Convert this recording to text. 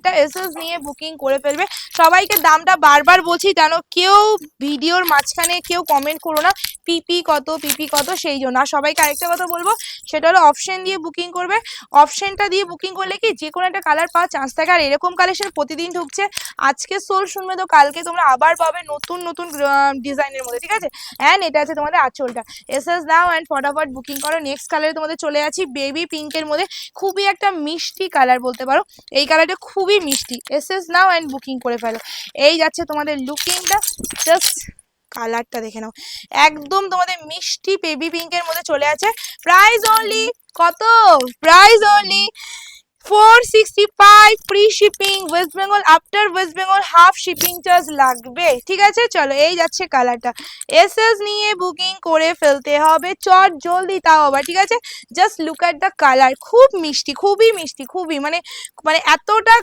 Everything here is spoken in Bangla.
একটা এসএস নিয়ে বুকিং করে ফেলবে। সবাইকে দামটা বারবার বলছি, জানো কেউ ভিডিওর মাঝখানে কেউ কমেন্ট করো না পিপি কত পিপি কত, সেই জন্য। আর সবাইকে আরেকটা কথা বলবো, সেটা হলো অপশন দিয়ে বুকিং করবে। অপশনটা দিয়ে বুকিং করলে কি যে কোনো একটা কালার পাওয়ার চান্স থাকে। আর এরকম কালেকশন প্রতিদিন ঢুকছে, আজকে সোল শুনবে তো কালকে তোমরা আবার পাবে নতুন নতুন ডিজাইনের মধ্যে, ঠিক আছে। অ্যান্ড এটা আছে তোমাদের আঁচলটা। এসএস নাও অ্যান্ড ফটাফট বুকিং করো। নেক্সট কালারে তোমাদের চলে যাচ্ছি বেবি পিঙ্কের মধ্যে, খুবই একটা মিষ্টি কালার বলতে পারো, এই কালারটা খুবই মিষ্টি। এসএস নাও অ্যান্ড বুকিং করে ফেলো। এই যাচ্ছে তোমাদের লুকিংটা, জাস্ট কালারটা দেখে নাও, একদম তোমাদের মিষ্টি বেবি পিঙ্কের মধ্যে চলে আছে। প্রাইস অনলি কত, price only 465 free shipping West Bengal. After West Bengal half shipping charge লাগবে, ঠিক আছে। চলো এই যাচ্ছে কালারটা, এসএস নিয়ে বুকিং করে ফেলতে হবে চট জলদি, তাও আবার ঠিক আছে। Just look at the colour, খুব মিষ্টি, খুবই মিষ্টি, খুবই মানে মানে এতটা